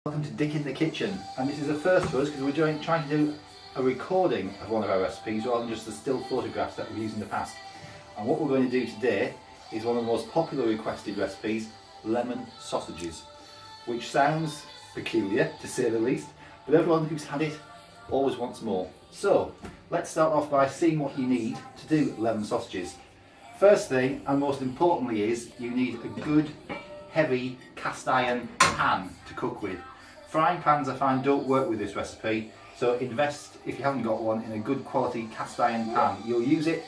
Welcome to Dick in the Kitchen, and this is a first for us because we're trying to do a recording of one of our recipes rather than just the still photographs that we've used in the past. And what we're going to do today is one of the most popular requested recipes, lemon sausages, which sounds peculiar to say the least, but everyone who's had it always wants more. So let's start off by seeing what you need to do lemon sausages. First thing, and most importantly, is you need a good heavy cast iron pan to cook with. Frying pans I find don't work with this recipe, so invest, if you haven't got one, in a good quality cast iron pan. You'll use it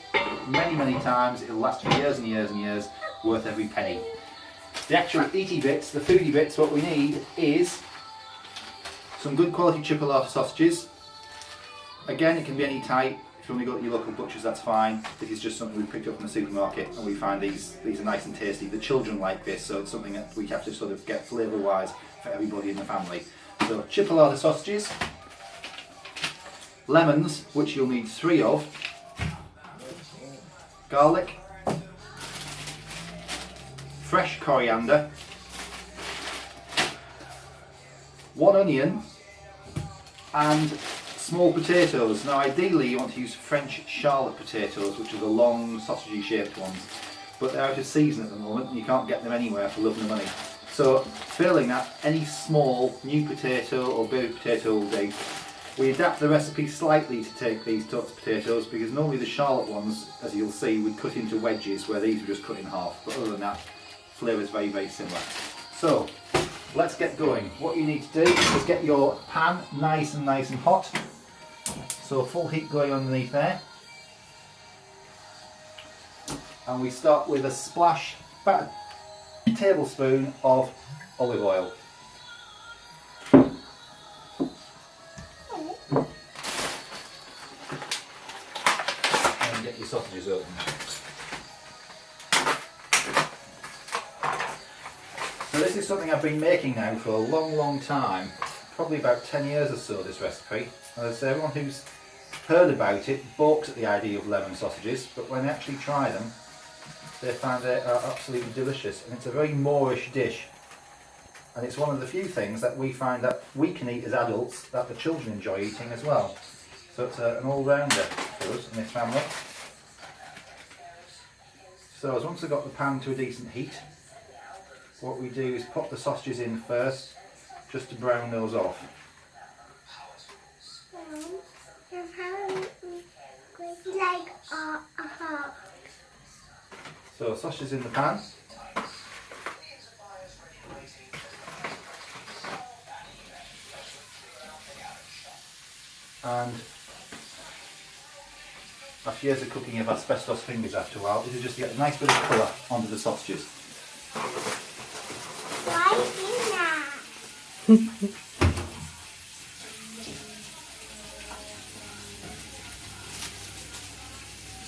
many times, it'll last for years and years and years, worth every penny. The actual eaty bits, the foodie bits, what we need is some good quality chipolata sausages. Again, it can be any type. If you only go to your local butchers, that's fine. This is just something we picked up in the supermarket, and we find these are nice and tasty. The children like this, so it's something that we have to sort of get flavour-wise for everybody in the family. So chipolata sausages, lemons, which you'll need 3 of, garlic, fresh coriander, 1 onion, and small potatoes. Now ideally you want to use French Charlotte potatoes, which are the long sausagey shaped ones, but they're out of season at the moment and you can't get them anywhere for love nor money. So failing that, any small new potato or baby potato will do. We adapt the recipe slightly to take these types of potatoes because normally the Charlotte ones, as you'll see, we cut into wedges where these were just cut in half, but other than that, flavour is very similar. So let's get going. What you need to do is get your pan nice and hot. So full heat going underneath there. And we start with a splash, about a tablespoon of olive oil. And get your sausages open. So this is something I've been making now for a long time, probably about 10 years or so, this recipe. As everyone who's heard about it balks at the idea of lemon sausages, but when they actually try them, they find they are absolutely delicious, and it's a very Moorish dish. And it's one of the few things that we find that we can eat as adults that the children enjoy eating as well. So it's an all-rounder for us in this family. So as once we've got the pan to a decent heat, what we do is pop the sausages in first, just to brown those off. So sausages in the pan. And after years of cooking, you have asbestos fingers after a while. This is just to get a nice bit of colour onto the sausages.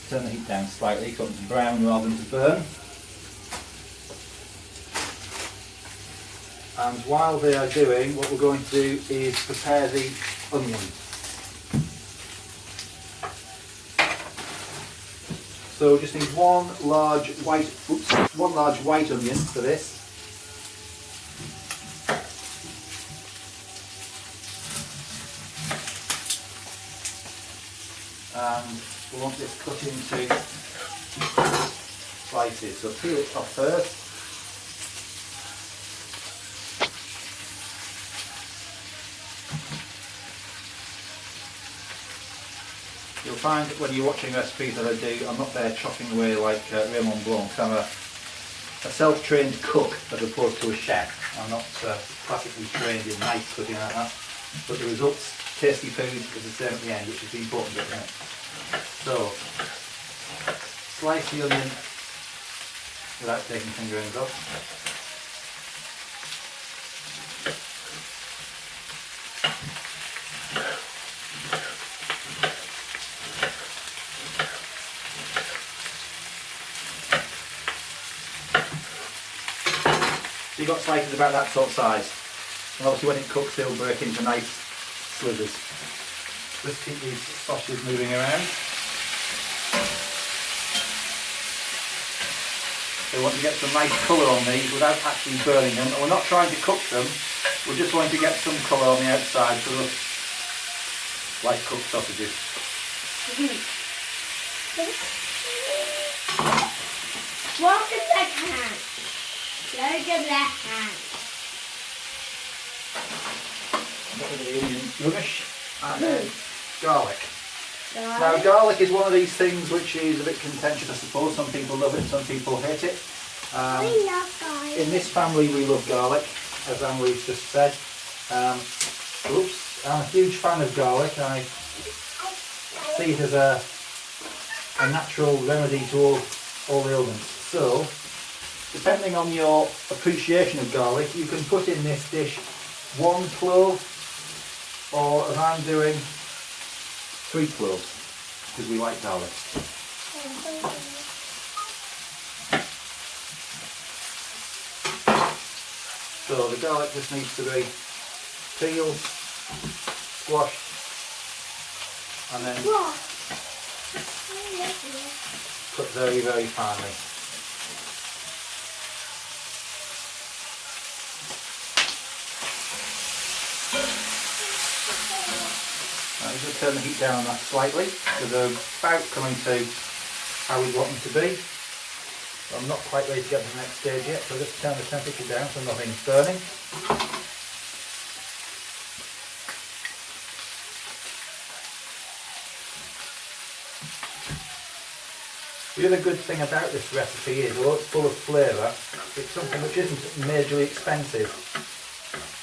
Turn the heat down slightly, got them to brown rather than to burn. And while they are doing, what we're going to do is prepare the onion. So we just need one large white onion for this. And we want this cut into slices, so peel it off first. You'll find when you're watching recipes that I do, I'm not there chopping away like Raymond Blanc. I'm a self-trained cook as opposed to a chef. I'm not classically trained in knife cutting like that, but the results, tasty food, is the same at the end, which is the important bit, isn't it? So, slice the onion without taking fingerings off. So you've got slices about that sort of size. And obviously when it cooks they'll break into nice slivers. Let's keep these sausages moving around. So we want to get some nice colour on these without actually burning them. And we're not trying to cook them We're just going to get some colour on the outside to look like cooked sausages. Walk in the hand. Look at the hand. Get rid of the onion rubbish and then garlic. Now garlic is one of these things which is a bit contentious, I suppose. Some people love it, some people hate it. We love garlic. In this family we love garlic, as Anne-Louise just said. I'm a huge fan of garlic. I see it as a natural remedy to all ailments. So, depending on your appreciation of garlic, you can put in this dish 1 clove, or as I'm doing, 3 cloves, because we like garlic. So the garlic just needs to be peeled, squashed, and then cut very, very finely. Now you just turn the heat down on that slightly, so they're about coming to how we want them to be. So I'm not quite ready to get to the next stage yet, so I'll just turn the temperature down so nothing's burning. The other good thing about this recipe is, although it's full of flavour, it's something which isn't majorly expensive.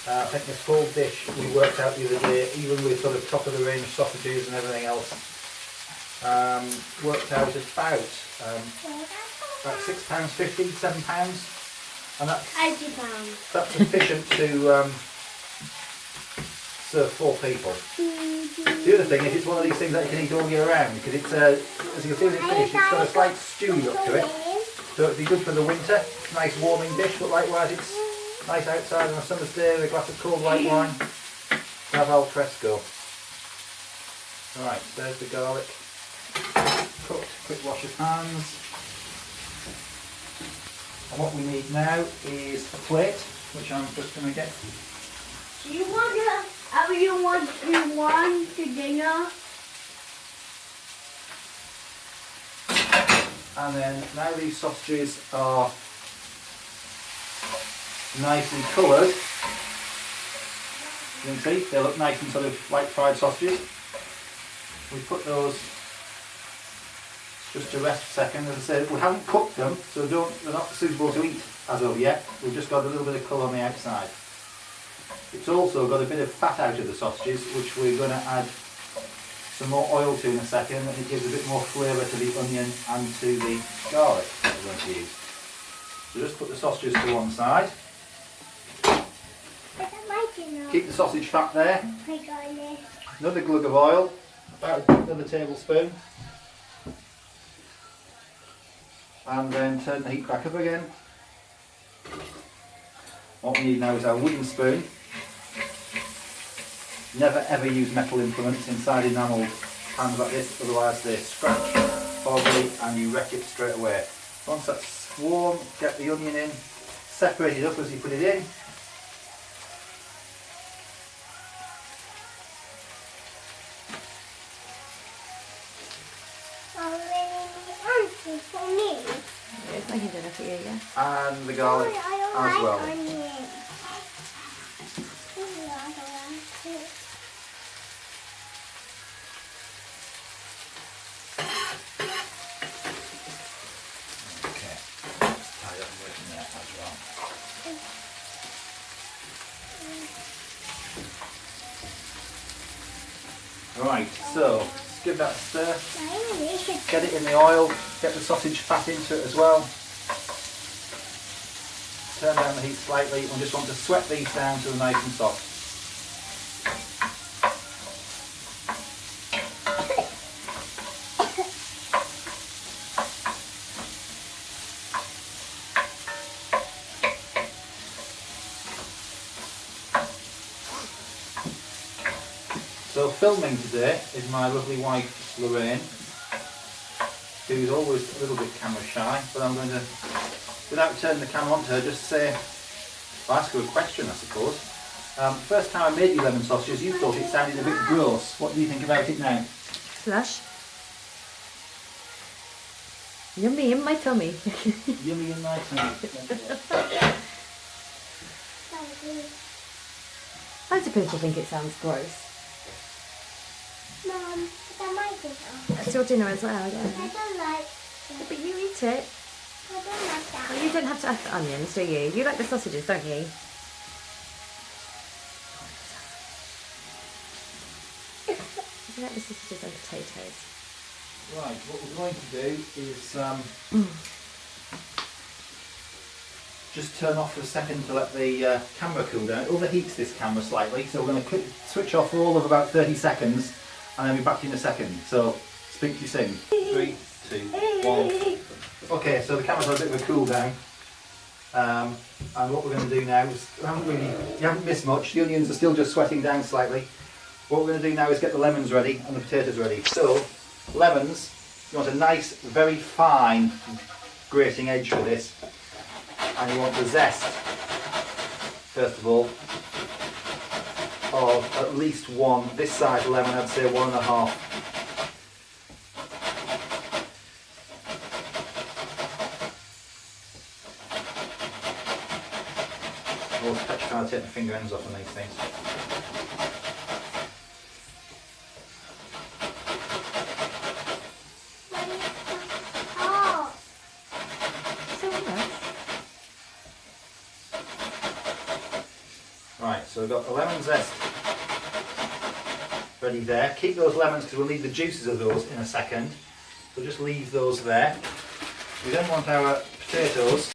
I think this whole dish we worked out the other day, even with sort of top of the range sausages and everything else, worked out at about £6.50, £7, and that's £80. that's sufficient to serve 4 people. The other thing is, it's one of these things that you can eat all year round, because it's as you can see when it's finished, it's got a slight stew look to it, so it'd be good for the winter. It's a nice warming dish, but likewise it's nice outside on a summer's day with a glass of cold white wine to have al fresco. Alright, there's the garlic cooked. Quick wash of hands. And what we need now is a plate, which I'm just going to get. Do you want to dinner? And then now these sausages are nicely coloured. You can see they look nice and sort of like fried sausages. We put those just to rest a second. As I said, we haven't cooked them, so they're not suitable to eat as of yet. We've just got a little bit of colour on the outside. It's also got a bit of fat out of the sausages, which we're going to add some more oil to in a second, and it gives a bit more flavour to the onion and to the garlic that we're going to use. So just put the sausages to one side. Keep the sausage fat there. Another glug of oil, about another tablespoon. And then turn the heat back up again. What we need now is our wooden spoon. Never ever use metal implements inside enamelled pans like this, otherwise they scratch horribly and you wreck it straight away. Once that's warm, get the onion in, separate it up as you put it in. For me. It's making dinner for you, yeah? And the garlic as well. Okay, let's tie that away from there as well. Right, so give that a stir. Get it in the oil, get the sausage fat into it as well. Turn down the heat slightly, and just want to sweat these down to nice and soft. So filming today is my lovely wife Lorraine, who's always a little bit camera shy, but I'm going to, without turning the camera on to her, just say, ask her a question I suppose. First time I made you lemon sausages, you thought it sounded a bit gross. What do you think about it now? Slush. Yummy in my tummy. Yummy and nice. Loads of people think it sounds gross. Mum, I like it. That's your dinner as well, I yeah. don't like Yeah, but you eat it. I don't like that. Well, you don't have to have the onions, do you? You like the sausages, don't you? You like the sausages and potatoes. Right, what we're going to do is just turn off for a second to let the camera cool down. It overheats this camera slightly, so we're going to switch off for all of about 30 seconds and then be back in a second. So, speak to you soon. 3, 2, 1. Okay, so the camera's had a bit of a cool down. And what we're going to do now is, you haven't missed much, the onions are still just sweating down slightly. What we're going to do now is get the lemons ready and the potatoes ready. So, lemons, you want a nice, very fine grating edge for this. And you want the zest, first of all, of at least one, this size lemon, I'd say 1.5. I'm always trying to take the finger ends off on these things. Oh, So nice. Right, so we've got the lemon zest ready there. Keep those lemons because we'll need the juices of those in a second. So just leave those there. We then want our potatoes